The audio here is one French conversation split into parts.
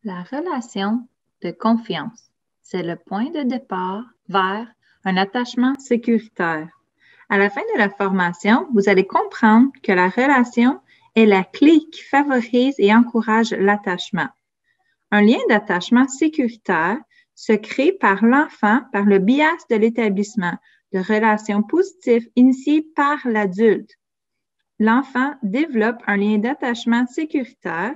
La relation de confiance, c'est le point de départ vers un attachement sécuritaire. À la fin de la formation, vous allez comprendre que la relation est la clé qui favorise et encourage l'attachement. Un lien d'attachement sécuritaire se crée par l'enfant par le biais de l'établissement de relations positives initiées par l'adulte. L'enfant développe un lien d'attachement sécuritaire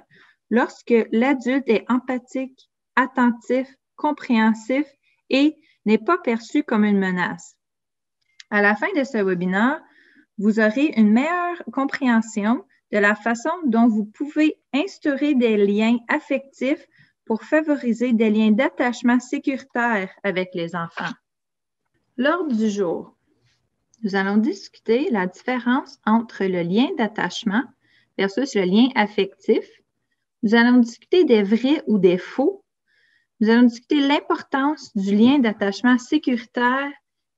lorsque l'adulte est empathique, attentif, compréhensif et n'est pas perçu comme une menace. À la fin de ce webinaire, vous aurez une meilleure compréhension de la façon dont vous pouvez instaurer des liens affectifs pour favoriser des liens d'attachement sécuritaire avec les enfants. L'ordre du jour. Nous allons discuter la différence entre le lien d'attachement versus le lien affectif. Nous allons discuter des vrais ou des faux. Nous allons discuter l'importance du lien d'attachement sécuritaire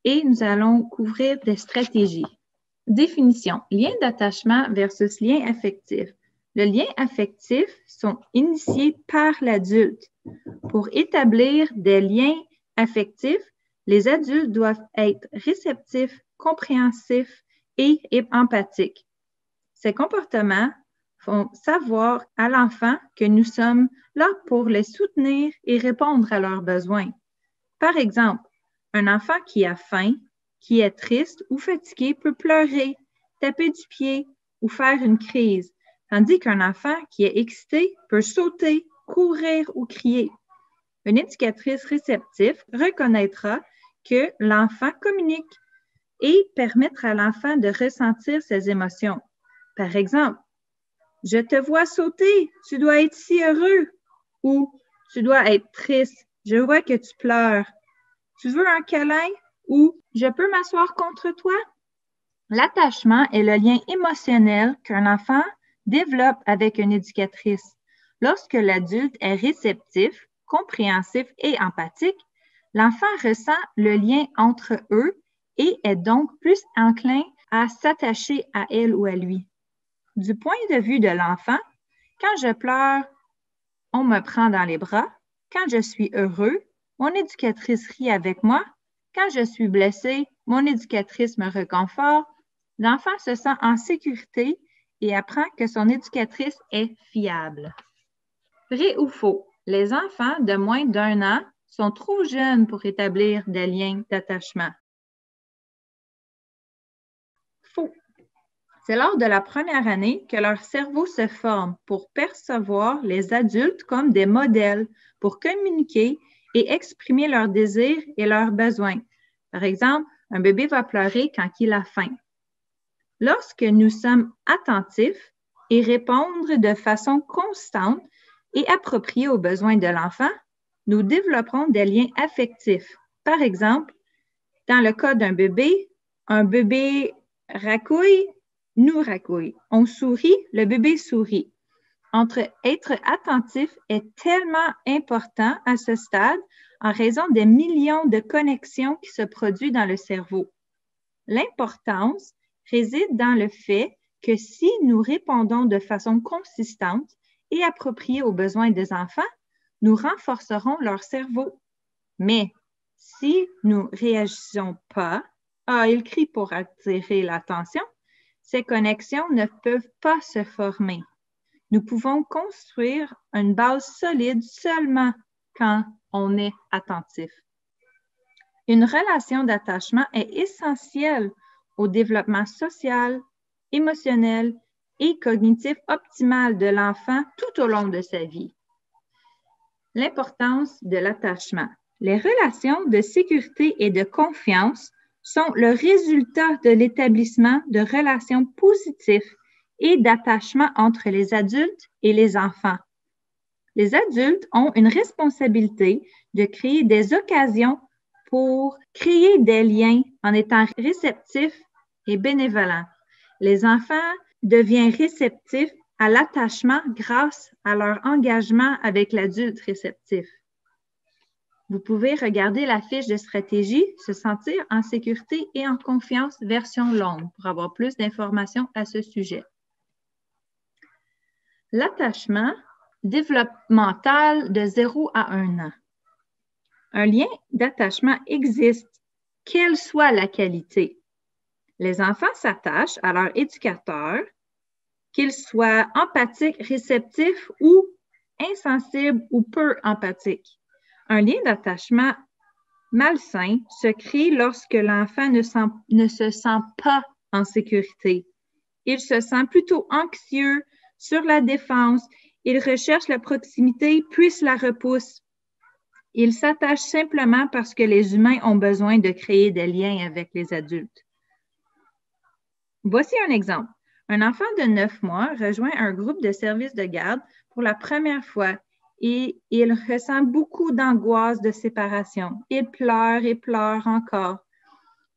et nous allons couvrir des stratégies. Définition. Lien d'attachement versus lien affectif. Le lien affectif sont initiés par l'adulte. Pour établir des liens affectifs, les adultes doivent être réceptifs, compréhensifs et empathiques. Ces comportements font savoir à l'enfant que nous sommes là pour les soutenir et répondre à leurs besoins. Par exemple, un enfant qui a faim, qui est triste ou fatigué peut pleurer, taper du pied ou faire une crise, tandis qu'un enfant qui est excité peut sauter, courir ou crier. Une éducatrice réceptive reconnaîtra que l'enfant communique et permettre à l'enfant de ressentir ses émotions. Par exemple, « Je te vois sauter, tu dois être si heureux » ou « Tu dois être triste, je vois que tu pleures. Tu veux un câlin » ou « Je peux m'asseoir contre toi » ? L'attachement est le lien émotionnel qu'un enfant développe avec une éducatrice. Lorsque l'adulte est réceptif, compréhensif et empathique, l'enfant ressent le lien entre eux et est donc plus enclin à s'attacher à elle ou à lui. Du point de vue de l'enfant, quand je pleure, on me prend dans les bras. Quand je suis heureux, mon éducatrice rit avec moi. Quand je suis blessé, mon éducatrice me réconforte. L'enfant se sent en sécurité et apprend que son éducatrice est fiable. Vrai ou faux? Les enfants de moins d'1 an sont trop jeunes pour établir des liens d'attachement. Faux. C'est lors de la première année que leur cerveau se forme pour percevoir les adultes comme des modèles, pour communiquer et exprimer leurs désirs et leurs besoins. Par exemple, un bébé va pleurer quand il a faim. Lorsque nous sommes attentifs et répondre de façon constante et appropriée aux besoins de l'enfant, nous développerons des liens affectifs. Par exemple, dans le cas d'un bébé, un bébé racouille, nous racouille. On sourit, le bébé sourit. Être attentif est tellement important à ce stade en raison des millions de connexions qui se produisent dans le cerveau. L'importance réside dans le fait que si nous répondons de façon consistante et appropriée aux besoins des enfants, nous renforcerons leur cerveau. Mais si nous ne réagissons pas, il crie pour attirer l'attention, ces connexions ne peuvent pas se former. Nous pouvons construire une base solide seulement quand on est attentif. Une relation d'attachement est essentielle au développement social, émotionnel et cognitif optimal de l'enfant tout au long de sa vie. L'importance de l'attachement. Les relations de sécurité et de confiance sont le résultat de l'établissement de relations positives et d'attachement entre les adultes et les enfants. Les adultes ont une responsabilité de créer des occasions pour créer des liens en étant réceptifs et bénévolents. Les enfants deviennent réceptifs à l'attachement grâce à leur engagement avec l'adulte réceptif. Vous pouvez regarder la fiche de stratégie « Se sentir en sécurité et en confiance » version longue pour avoir plus d'informations à ce sujet. L'attachement développemental de 0 à 1 an. Un lien d'attachement existe, quelle soit la qualité. Les enfants s'attachent à leur éducateur, qu'ils soient empathiques, réceptifs ou insensibles ou peu empathiques. Un lien d'attachement malsain se crée lorsque l'enfant ne se sent pas en sécurité. Il se sent plutôt anxieux, sur la défense, il recherche la proximité, puis la repousse. Il s'attache simplement parce que les humains ont besoin de créer des liens avec les adultes. Voici un exemple. Un enfant de 9 mois rejoint un groupe de services de garde pour la première fois et il ressent beaucoup d'angoisse de séparation. Il pleure et pleure encore.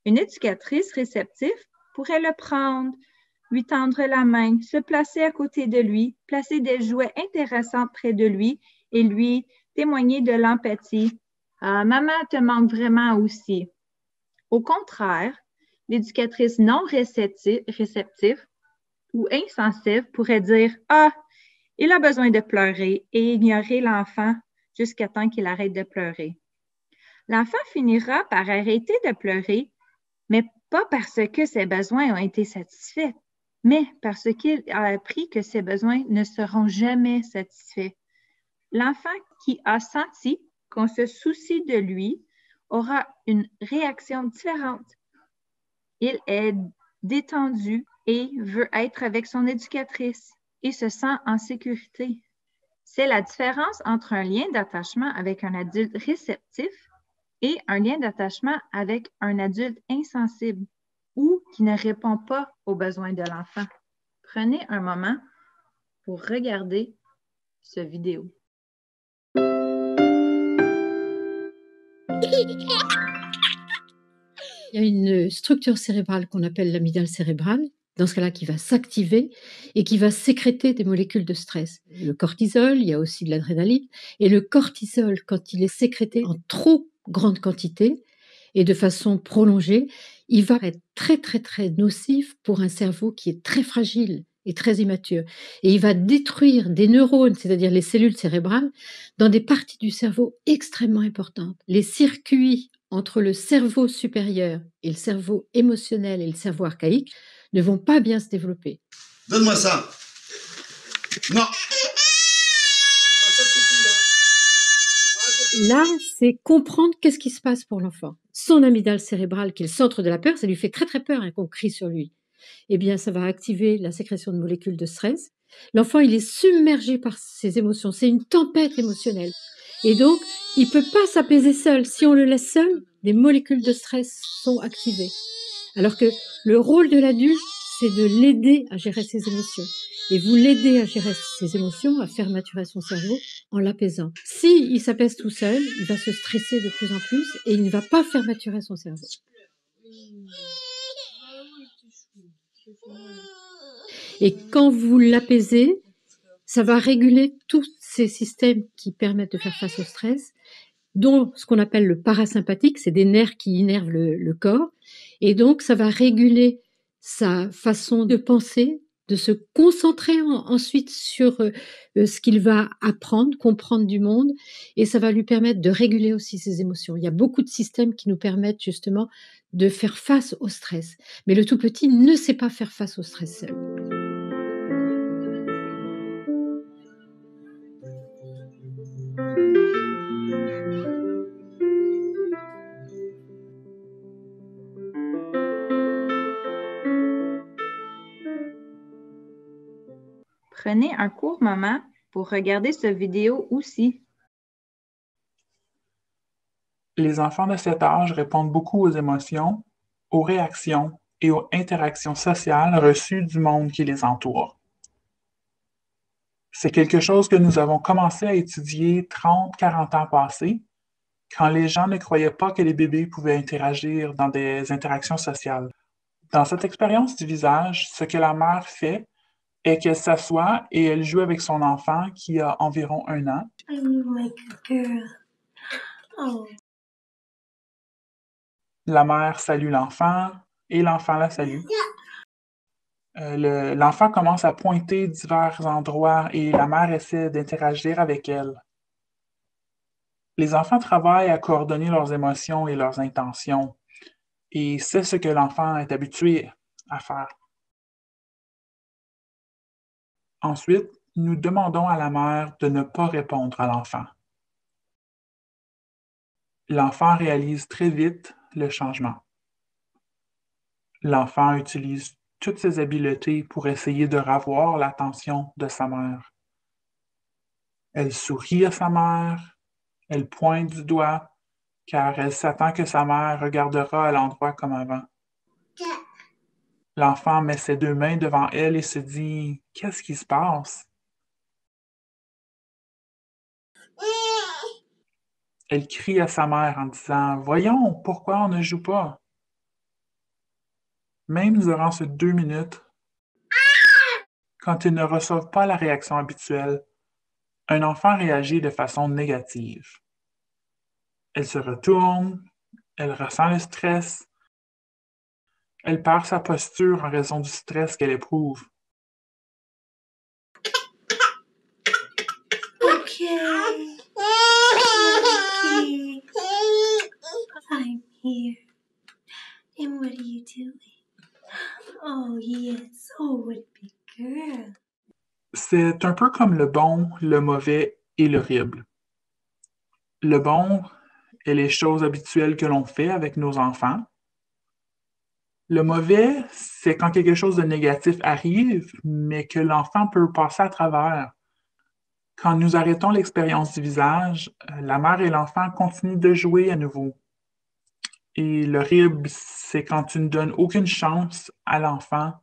Une éducatrice réceptive pourrait le prendre, lui tendre la main, se placer à côté de lui, placer des jouets intéressants près de lui et lui témoigner de l'empathie. Maman te manque vraiment aussi. Au contraire, l'éducatrice non réceptive ou insensible pourrait dire « Ah, il a besoin de pleurer » et ignorer l'enfant jusqu'à temps qu'il arrête de pleurer. L'enfant finira par arrêter de pleurer, mais pas parce que ses besoins ont été satisfaits, mais parce qu'il a appris que ses besoins ne seront jamais satisfaits. L'enfant qui a senti qu'on se soucie de lui aura une réaction différente. Il est détendu et veut être avec son éducatrice et se sent en sécurité. C'est la différence entre un lien d'attachement avec un adulte réceptif et un lien d'attachement avec un adulte insensible ou qui ne répond pas aux besoins de l'enfant. Prenez un moment pour regarder ce vidéo. Il y a une structure cérébrale qu'on appelle l'amygdale cérébrale, dans ce cas-là, qui va s'activer et qui va sécréter des molécules de stress. Le cortisol, il y a aussi de l'adrénaline. Et le cortisol, quand il est sécrété en trop grande quantité et de façon prolongée, il va être très, très, très nocif pour un cerveau qui est très fragile et très immature. Et il va détruire des neurones, c'est-à-dire les cellules cérébrales, dans des parties du cerveau extrêmement importantes. Les circuits entre le cerveau supérieur et le cerveau émotionnel et le cerveau archaïque ne vont pas bien se développer. Donne-moi ça. Non. Ah, ça suffit, là. Là, c'est comprendre qu'est-ce qui se passe pour l'enfant. Son amygdale cérébrale, qui est le centre de la peur, ça lui fait très très peur qu'on crie sur lui. Eh bien, ça va activer la sécrétion de molécules de stress. L'enfant, il est submergé par ses émotions. C'est une tempête émotionnelle. Et donc, il ne peut pas s'apaiser seul. Si on le laisse seul, les molécules de stress sont activées. Alors que le rôle de l'adulte, c'est de l'aider à gérer ses émotions. Et vous l'aidez à gérer ses émotions, à faire maturer son cerveau en l'apaisant. S'il s'apaise tout seul, il va se stresser de plus en plus et il ne va pas faire maturer son cerveau. Et quand vous l'apaisez, ça va réguler tous ces systèmes qui permettent de faire face au stress, dont ce qu'on appelle le parasympathique, c'est des nerfs qui innervent le corps. Et donc, ça va réguler sa façon de penser, de se concentrer ensuite sur ce qu'il va apprendre, comprendre du monde, et ça va lui permettre de réguler aussi ses émotions. Il y a beaucoup de systèmes qui nous permettent justement de faire face au stress. Mais le tout petit ne sait pas faire face au stress seul. Prenez un court moment pour regarder cette vidéo aussi. Les enfants de cet âge répondent beaucoup aux émotions, aux réactions et aux interactions sociales reçues du monde qui les entoure. C'est quelque chose que nous avons commencé à étudier 30-40 ans passés, quand les gens ne croyaient pas que les bébés pouvaient interagir dans des interactions sociales. Dans cette expérience du visage, ce que la mère fait est qu'elle s'assoit et elle joue avec son enfant qui a environ 1 an. La mère salue l'enfant et l'enfant la salue. L'enfant commence à pointer divers endroits et la mère essaie d'interagir avec elle. Les enfants travaillent à coordonner leurs émotions et leurs intentions, et c'est ce que l'enfant est habitué à faire. Ensuite, nous demandons à la mère de ne pas répondre à l'enfant. L'enfant réalise très vite le changement. L'enfant utilise toutes ses habiletés pour essayer de ravoir l'attention de sa mère. Elle sourit à sa mère, elle pointe du doigt, car elle s'attend que sa mère regardera à l'endroit comme avant. L'enfant met ses 2 mains devant elle et se dit « Qu'est-ce qui se passe? » Elle crie à sa mère en disant « Voyons, pourquoi on ne joue pas? » Même durant ces 2 minutes, quand ils ne reçoivent pas la réaction habituelle, un enfant réagit de façon négative. Elle se retourne, elle ressent le stress, elle perd sa posture en raison du stress qu'elle éprouve. Okay. I'm here. And what are you doing? Oh, yes. Oh, what a big girl. C'est un peu comme le bon, le mauvais et l'horrible. Le bon est les choses habituelles que l'on fait avec nos enfants. Le mauvais, c'est quand quelque chose de négatif arrive, mais que l'enfant peut passer à travers. Quand nous arrêtons l'expérience du visage, la mère et l'enfant continuent de jouer à nouveau. Et l'horrible, c'est quand tu ne donnes aucune chance à l'enfant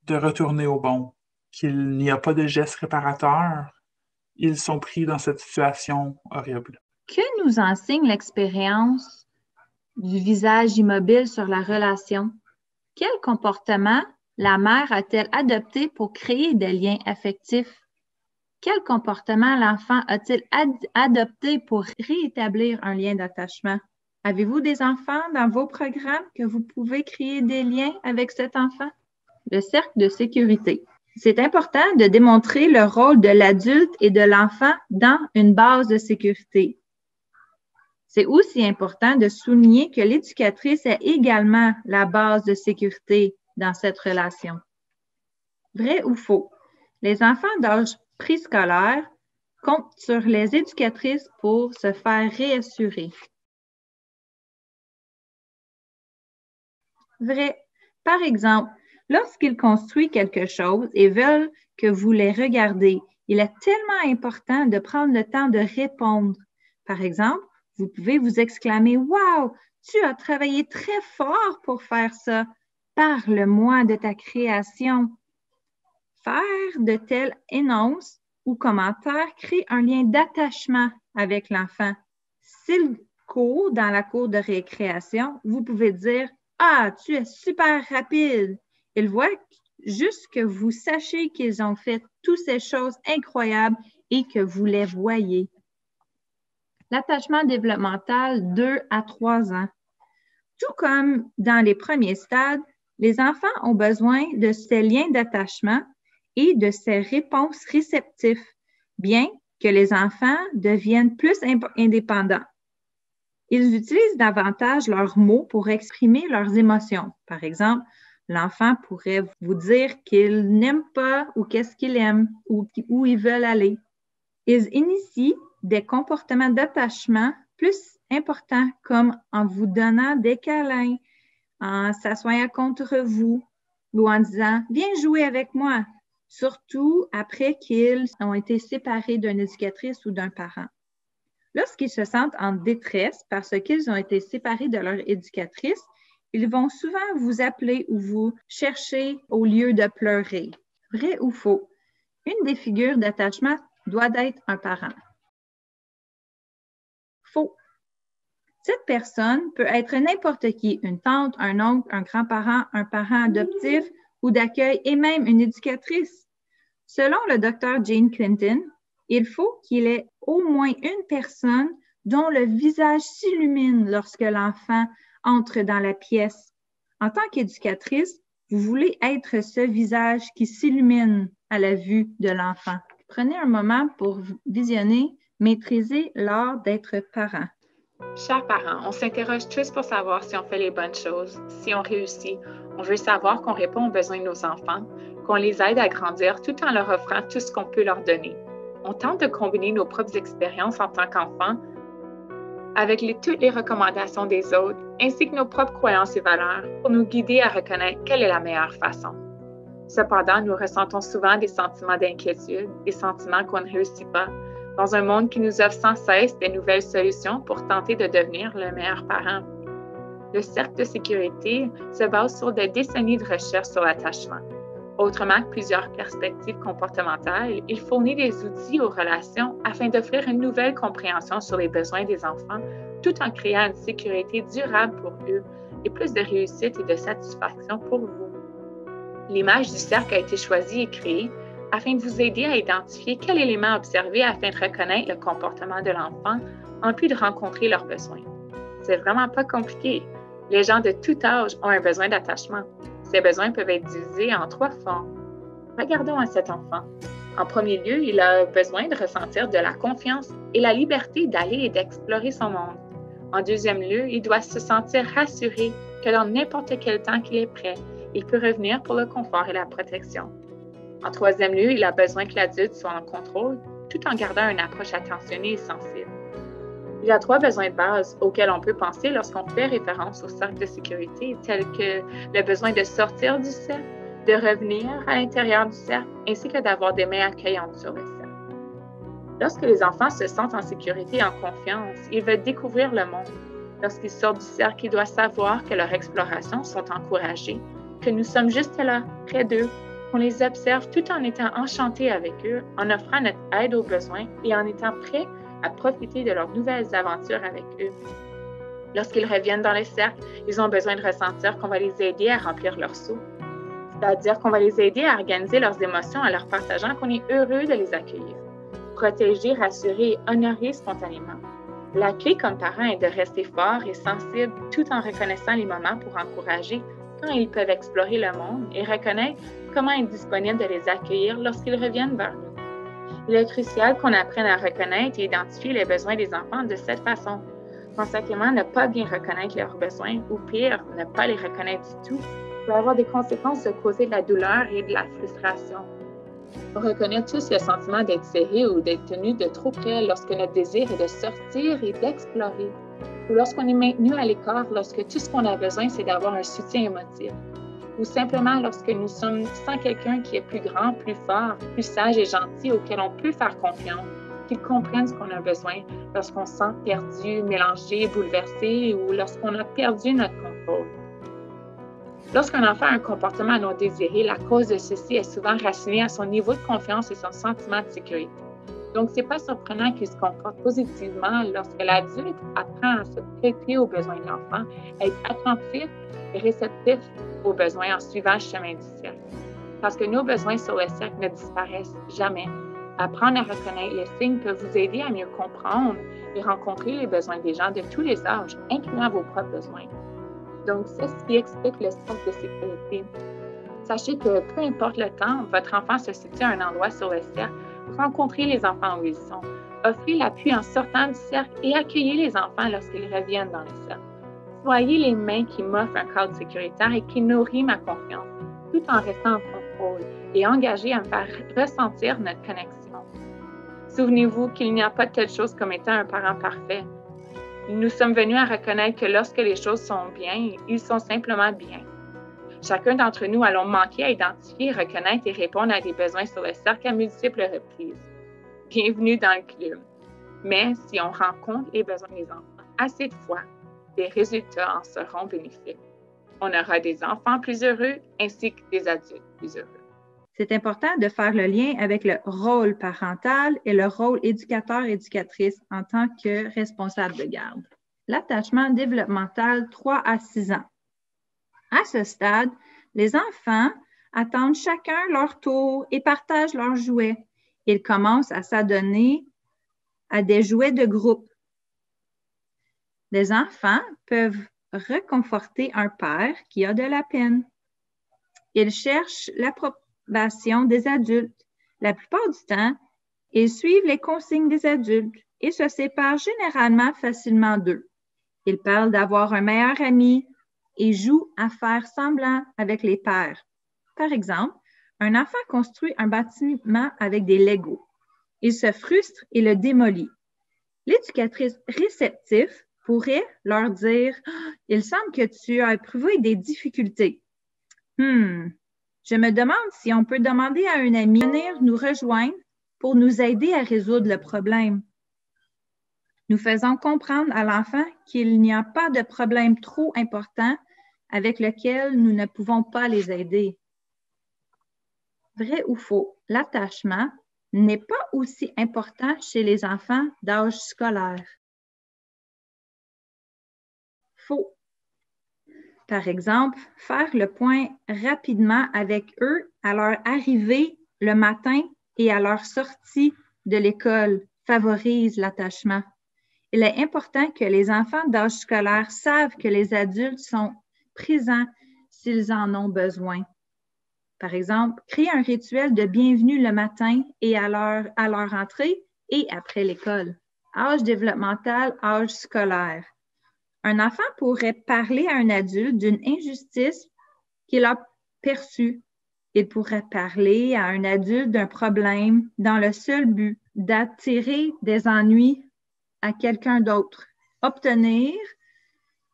de retourner au bon, qu'il n'y a pas de geste réparateur. Ils sont pris dans cette situation horrible. Que nous enseigne l'expérience du visage immobile sur la relation? Quel comportement la mère a-t-elle adopté pour créer des liens affectifs? Quel comportement l'enfant a-t-il adopté pour réétablir un lien d'attachement? Avez-vous des enfants dans vos programmes que vous pouvez créer des liens avec cet enfant? Le cercle de sécurité. C'est important de démontrer le rôle de l'adulte et de l'enfant dans une base de sécurité. C'est aussi important de souligner que l'éducatrice est également la base de sécurité dans cette relation. Vrai ou faux? Les enfants d'âge préscolaire comptent sur les éducatrices pour se faire réassurer. Vrai. Par exemple, lorsqu'ils construisent quelque chose et veulent que vous les regardiez, il est tellement important de prendre le temps de répondre. Par exemple, vous pouvez vous exclamer « Wow, tu as travaillé très fort pour faire ça. Parle-moi de ta création. » Faire de telles énonces ou commentaires crée un lien d'attachement avec l'enfant. S'il court dans la cour de récréation, vous pouvez dire « Ah, tu es super rapide. » Ils voient juste que vous sachez qu'ils ont fait toutes ces choses incroyables et que vous les voyez. L'attachement développemental 2 à 3 ans. Tout comme dans les premiers stades, les enfants ont besoin de ces liens d'attachement et de ces réponses réceptives, bien que les enfants deviennent plus indépendants. Ils utilisent davantage leurs mots pour exprimer leurs émotions. Par exemple, l'enfant pourrait vous dire qu'il n'aime pas ou qu'est-ce qu'il aime ou où ils veulent aller. Ils initient des comportements d'attachement plus importants comme en vous donnant des câlins, en s'assoyant contre vous ou en disant « Viens jouer avec moi », surtout après qu'ils ont été séparés d'une éducatrice ou d'un parent. Lorsqu'ils se sentent en détresse parce qu'ils ont été séparés de leur éducatrice, ils vont souvent vous appeler ou vous chercher au lieu de pleurer. Vrai ou faux? Une des figures d'attachement doit être un parent. Faux. Cette personne peut être n'importe qui, une tante, un oncle, un grand-parent, un parent adoptif ou d'accueil et même une éducatrice. Selon le Dr. Jane Clinton, il faut qu'il y ait au moins une personne dont le visage s'illumine lorsque l'enfant entre dans la pièce. En tant qu'éducatrice, Vous voulez être ce visage qui s'illumine à la vue de l'enfant. Prenez un moment pour visionner, maîtriser l'art d'être parent. Chers parents, on s'interroge tous pour savoir si on fait les bonnes choses, si on réussit. On veut savoir qu'on répond aux besoins de nos enfants, qu'on les aide à grandir tout en leur offrant tout ce qu'on peut leur donner. On tente de combiner nos propres expériences en tant qu'enfants avec toutes les recommandations des autres, ainsi que nos propres croyances et valeurs, pour nous guider à reconnaître quelle est la meilleure façon. Cependant, nous ressentons souvent des sentiments d'inquiétude, des sentiments qu'on ne réussit pas, dans un monde qui nous offre sans cesse de nouvelles solutions pour tenter de devenir le meilleur parent. Le cercle de sécurité se base sur des décennies de recherche sur l'attachement. Autrement que plusieurs perspectives comportementales, il fournit des outils aux relations afin d'offrir une nouvelle compréhension sur les besoins des enfants, tout en créant une sécurité durable pour eux et plus de réussite et de satisfaction pour vous. L'image du cercle a été choisie et créée afin de vous aider à identifier quel élément observer afin de reconnaître le comportement de l'enfant en plus de rencontrer leurs besoins. C'est vraiment pas compliqué. Les gens de tout âge ont un besoin d'attachement. Ces besoins peuvent être divisés en 3 formes. Regardons à cet enfant. En premier lieu, il a besoin de ressentir de la confiance et la liberté d'aller et d'explorer son monde. En deuxième lieu, il doit se sentir rassuré que dans n'importe quel temps qu'il est prêt, il peut revenir pour le confort et la protection. En troisième lieu, il a besoin que l'adulte soit en contrôle tout en gardant une approche attentionnée et sensible. Il y a 3 besoins de base auxquels on peut penser lorsqu'on fait référence au cercle de sécurité, tels que le besoin de sortir du cercle, de revenir à l'intérieur du cercle, ainsi que d'avoir des mains accueillantes sur le cercle. Lorsque les enfants se sentent en sécurité et en confiance, ils veulent découvrir le monde. Lorsqu'ils sortent du cercle, ils doivent savoir que leurs explorations sont encouragées, que nous sommes juste là, près d'eux, qu'on les observe tout en étant enchantés avec eux, en offrant notre aide aux besoins et en étant prêts à profiter de leurs nouvelles aventures avec eux. Lorsqu'ils reviennent dans le cercle, ils ont besoin de ressentir qu'on va les aider à remplir leur seau, c'est-à-dire qu'on va les aider à organiser leurs émotions en leur partageant qu'on est heureux de les accueillir, protéger, rassurer et honorer spontanément. La clé comme parent est de rester fort et sensible tout en reconnaissant les moments pour encourager quand ils peuvent explorer le monde et reconnaître comment être disponible de les accueillir lorsqu'ils reviennent vers nous. Il est crucial qu'on apprenne à reconnaître et identifier les besoins des enfants de cette façon. Consciemment, ne pas bien reconnaître leurs besoins ou pire, ne pas les reconnaître du tout, peut avoir des conséquences de causer de la douleur et de la frustration. On reconnaît tous le sentiment d'être serré ou d'être tenu de trop près lorsque notre désir est de sortir et d'explorer, ou lorsqu'on est maintenu à l'écart lorsque tout ce qu'on a besoin, c'est d'avoir un soutien émotif, ou simplement lorsque nous sommes sans quelqu'un qui est plus grand, plus fort, plus sage et gentil auquel on peut faire confiance, qu'il comprenne ce qu'on a besoin lorsqu'on se sent perdu, mélangé, bouleversé ou lorsqu'on a perdu notre contrôle. Lorsqu'un enfant a un comportement non désiré, la cause de ceci est souvent racinée à son niveau de confiance et son sentiment de sécurité. Donc, ce n'est pas surprenant qu'il se comporte positivement lorsque l'adulte apprend à se prêter aux besoins de l'enfant, à être attentif et réceptif aux besoins en suivant le chemin du cercle. Parce que nos besoins sur le cercle ne disparaissent jamais. Apprendre à reconnaître les signes peut vous aider à mieux comprendre et rencontrer les besoins des gens de tous les âges, incluant vos propres besoins. Donc, c'est ce qui explique le cercle de sécurité. Sachez que peu importe le temps, votre enfant se situe à un endroit sur le cercle. Rencontrez les enfants où ils sont. Offrez l'appui en sortant du cercle et accueillez les enfants lorsqu'ils reviennent dans le cercle. Soyez les mains qui m'offrent un cadre sécuritaire et qui nourrit ma confiance, tout en restant en contrôle et engagés à me faire ressentir notre connexion. Souvenez-vous qu'il n'y a pas de telle chose comme étant un parent parfait. Nous sommes venus à reconnaître que lorsque les choses sont bien, ils sont simplement bien. Chacun d'entre nous allons manquer à identifier, reconnaître et répondre à des besoins sur le cercle à multiples reprises. Bienvenue dans le club. Mais si on rencontre les besoins des enfants assez de fois, les résultats en seront bénéfiques. On aura des enfants plus heureux ainsi que des adultes plus heureux. C'est important de faire le lien avec le rôle parental et le rôle éducateur-éducatrice en tant que responsable de garde. L'attachement développemental 3 à 6 ans. À ce stade, les enfants attendent chacun leur tour et partagent leurs jouets. Ils commencent à s'adonner à des jouets de groupe. Les enfants peuvent réconforter un père qui a de la peine. Ils cherchent l'approbation des adultes. La plupart du temps, ils suivent les consignes des adultes et se séparent généralement facilement d'eux. Ils parlent d'avoir un meilleur ami et jouent à faire semblant avec les pairs. Par exemple, un enfant construit un bâtiment avec des Legos. Il se frustre et le démolit. L'éducatrice réceptive pourrait leur dire « Il semble que tu as éprouvé des difficultés. Je me demande si on peut demander à un ami de venir nous rejoindre pour nous aider à résoudre le problème. » Nous faisons comprendre à l'enfant qu'il n'y a pas de problème trop important avec lequel nous ne pouvons pas les aider. Vrai ou faux, l'attachement n'est pas aussi important chez les enfants d'âge scolaire. Faux. Par exemple, faire le point rapidement avec eux à leur arrivée le matin et à leur sortie de l'école favorise l'attachement. Il est important que les enfants d'âge scolaire savent que les adultes sont présents s'ils en ont besoin. Par exemple, créer un rituel de bienvenue le matin et à leur entrée et après l'école. Âge développemental, âge scolaire. Un enfant pourrait parler à un adulte d'une injustice qu'il a perçue. Il pourrait parler à un adulte d'un problème dans le seul but d'attirer des ennuis à quelqu'un d'autre, obtenir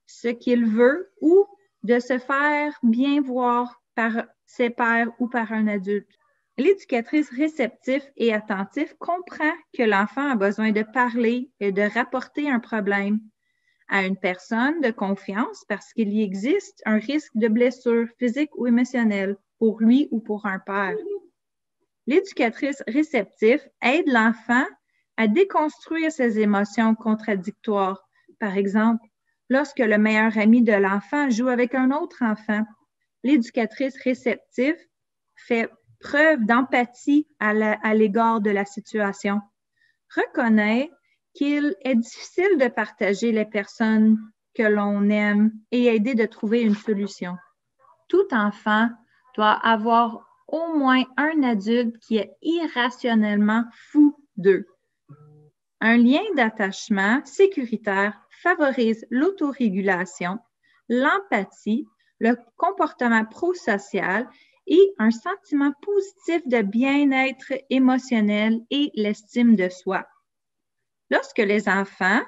ce qu'il veut ou de se faire bien voir par ses pairs ou par un adulte. L'éducatrice réceptive et attentive comprend que l'enfant a besoin de parler et de rapporter un problème à une personne de confiance parce qu'il y existe un risque de blessure physique ou émotionnelle pour lui ou pour un père. L'éducatrice réceptive aide l'enfant à déconstruire ses émotions contradictoires. Par exemple, lorsque le meilleur ami de l'enfant joue avec un autre enfant, l'éducatrice réceptive fait preuve d'empathie à l'égard de la situation. Reconnaît qu'il est difficile de partager les personnes que l'on aime et aider de trouver une solution. Tout enfant doit avoir au moins un adulte qui est irrationnellement fou d'eux. Un lien d'attachement sécuritaire favorise l'autorégulation, l'empathie, le comportement prosocial et un sentiment positif de bien-être émotionnel et l'estime de soi. Lorsque les enfants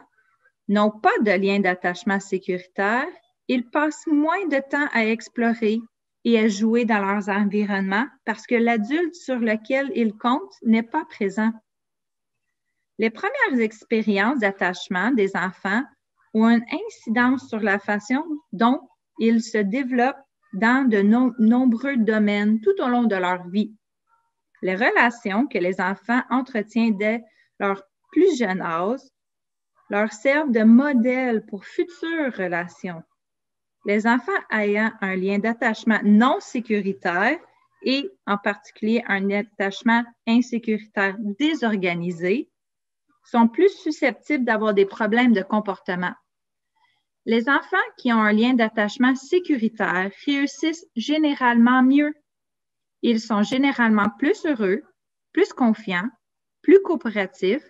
n'ont pas de lien d'attachement sécuritaire, ils passent moins de temps à explorer et à jouer dans leurs environnements parce que l'adulte sur lequel ils comptent n'est pas présent. Les premières expériences d'attachement des enfants ont une incidence sur la façon dont ils se développent dans de nombreux domaines tout au long de leur vie. Les relations que les enfants entretiennent dès leur plus jeune âge leur servent de modèle pour futures relations. Les enfants ayant un lien d'attachement non sécuritaire et en particulier un attachement insécuritaire désorganisé sont plus susceptibles d'avoir des problèmes de comportement. Les enfants qui ont un lien d'attachement sécuritaire réussissent généralement mieux. Ils sont généralement plus heureux, plus confiants, plus coopératifs,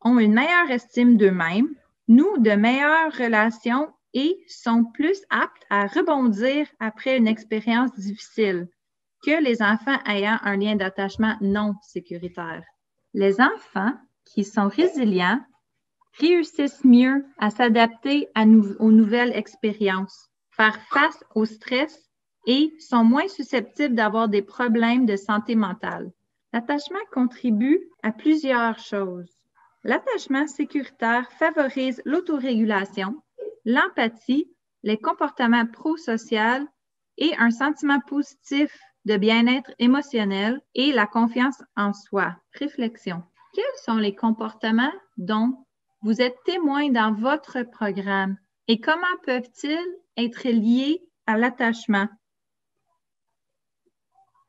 ont une meilleure estime d'eux-mêmes, nouent de meilleures relations et sont plus aptes à rebondir après une expérience difficile que les enfants ayant un lien d'attachement non sécuritaire. Les enfants qui sont résilients réussissent mieux à s'adapter aux nouvelles expériences, faire face au stress et sont moins susceptibles d'avoir des problèmes de santé mentale. L'attachement contribue à plusieurs choses. L'attachement sécuritaire favorise l'autorégulation, l'empathie, les comportements prosociaux et un sentiment positif de bien-être émotionnel et la confiance en soi. Réflexion. Quels sont les comportements dont vous êtes témoin dans votre programme et comment peuvent-ils être liés à l'attachement?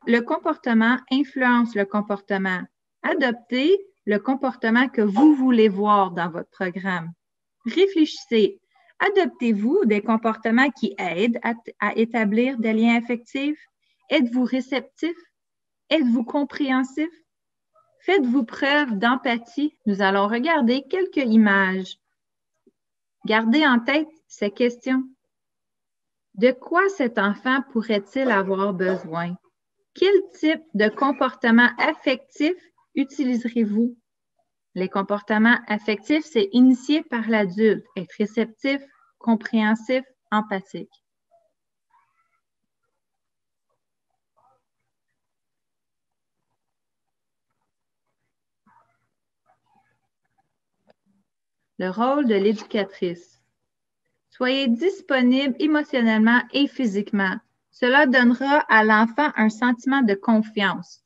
Le comportement influence le comportement. Adoptez le comportement que vous voulez voir dans votre programme. Réfléchissez. Adoptez-vous des comportements qui aident à établir des liens affectifs Êtes-vous réceptif? Êtes-vous compréhensif? Faites-vous preuve d'empathie? Nous allons regarder quelques images. Gardez en tête ces questions. De quoi cet enfant pourrait-il avoir besoin? Quel type de comportement affectif utiliserez-vous? Les comportements affectifs, c'est initié par l'adulte, être réceptif, compréhensif, empathique. Le rôle de l'éducatrice. Soyez disponible émotionnellement et physiquement. Cela donnera à l'enfant un sentiment de confiance.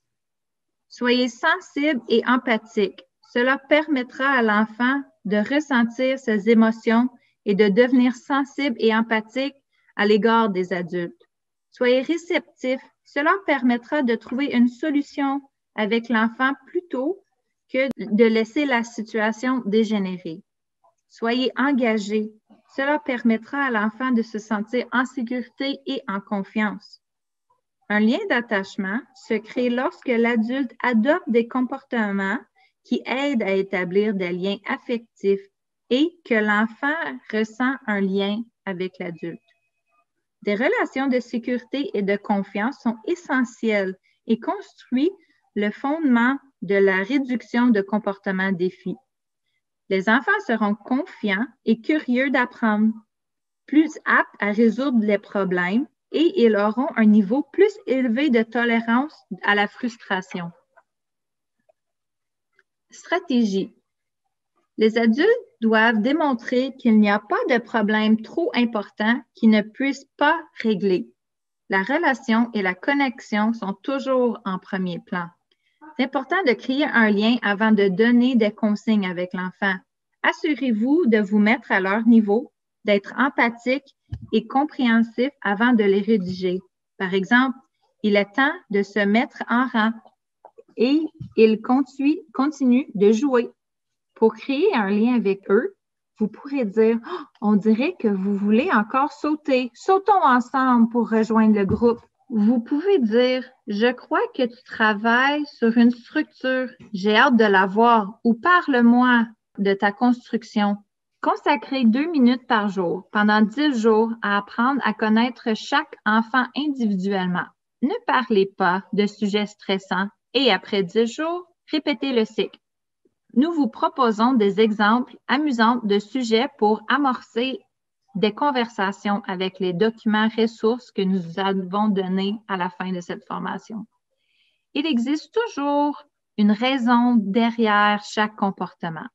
Soyez sensible et empathique. Cela permettra à l'enfant de ressentir ses émotions et de devenir sensible et empathique à l'égard des adultes. Soyez réceptif. Cela permettra de trouver une solution avec l'enfant plutôt que de laisser la situation dégénérer. Soyez engagé. Cela permettra à l'enfant de se sentir en sécurité et en confiance. Un lien d'attachement se crée lorsque l'adulte adopte des comportements qui aident à établir des liens affectifs et que l'enfant ressent un lien avec l'adulte. Des relations de sécurité et de confiance sont essentielles et constituent le fondement de la réduction de comportements défis. Les enfants seront confiants et curieux d'apprendre, plus aptes à résoudre les problèmes et ils auront un niveau plus élevé de tolérance à la frustration. Stratégie. Les adultes doivent démontrer qu'il n'y a pas de problème trop important qu'ils ne puissent pas régler. La relation et la connexion sont toujours en premier plan. C'est important de créer un lien avant de donner des consignes avec l'enfant. Assurez-vous de vous mettre à leur niveau, d'être empathique et compréhensif avant de les rédiger. Par exemple, il est temps de se mettre en rang et il continue de jouer. Pour créer un lien avec eux, vous pourrez dire « Oh, on dirait que vous voulez encore sauter. Sautons ensemble pour rejoindre le groupe. » Vous pouvez dire « Je crois que tu travailles sur une structure. J'ai hâte de la voir. » Ou « Parle-moi de ta construction. » Consacrez 2 minutes par jour, pendant 10 jours, à apprendre à connaître chaque enfant individuellement. Ne parlez pas de sujets stressants et après 10 jours, répétez le cycle. Nous vous proposons des exemples amusants de sujets pour amorcer des conversations avec les documents ressources que nous avons donnés à la fin de cette formation. Il existe toujours une raison derrière chaque comportement.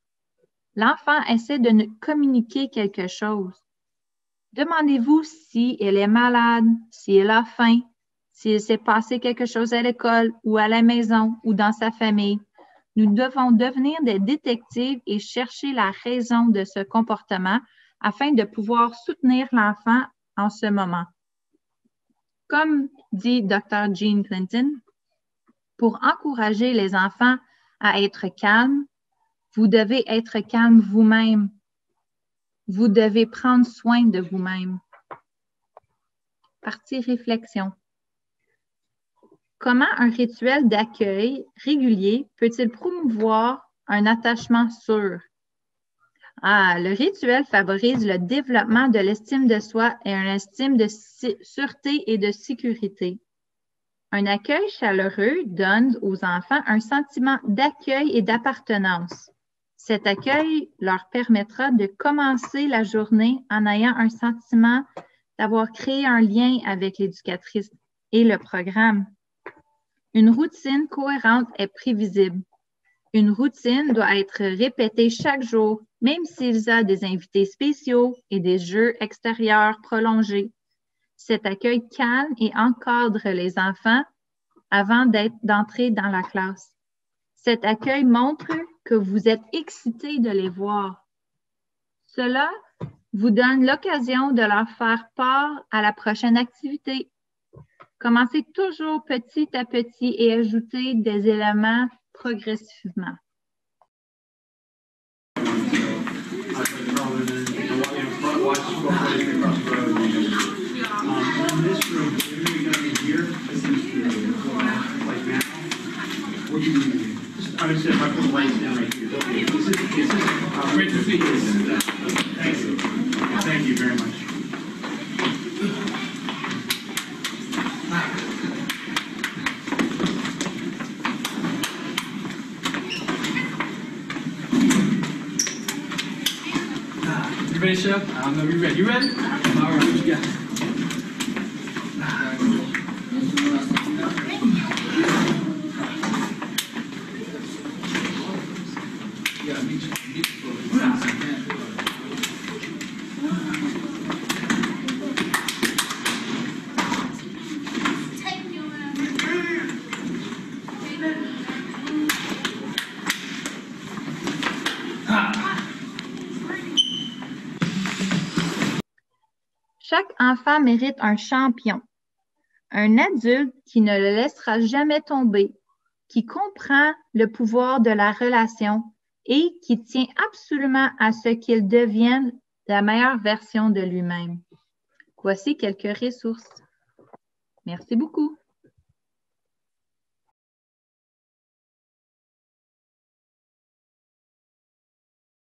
L'enfant essaie de nous communiquer quelque chose. Demandez-vous si elle est malade, si elle a faim, s'il s'est passé quelque chose à l'école ou à la maison ou dans sa famille. Nous devons devenir des détectives et chercher la raison de ce comportement afin de pouvoir soutenir l'enfant en ce moment. Comme dit Dr. Jean Clinton, pour encourager les enfants à être calmes, vous devez être calme vous-même. Vous devez prendre soin de vous-même. Partie réflexion. Comment un rituel d'accueil régulier peut-il promouvoir un attachement sûr? Le rituel favorise le développement de l'estime de soi et une estime de sûreté et de sécurité. Un accueil chaleureux donne aux enfants un sentiment d'accueil et d'appartenance. Cet accueil leur permettra de commencer la journée en ayant un sentiment d'avoir créé un lien avec l'éducatrice et le programme. Une routine cohérente est prévisible. Une routine doit être répétée chaque jour, même s'il y a des invités spéciaux et des jeux extérieurs prolongés. Cet accueil calme et encadre les enfants avant d'entrer dans la classe. Cet accueil montre que vous êtes excité de les voir. Cela vous donne l'occasion de leur faire part à la prochaine activité. Commencez toujours petit à petit et ajoutez des éléments progressivement. In this room, you're going to be here. going to sit my full lights down right here. Okay, is this great to see you. Thank you. Thank you very much. You ready, Chef? I'm gonna be ready. You ready? All right, what you got? Chaque enfant mérite un champion, un adulte qui ne le laissera jamais tomber, qui comprend le pouvoir de la relation et qui tient absolument à ce qu'il devienne la meilleure version de lui-même. Voici quelques ressources. Merci beaucoup.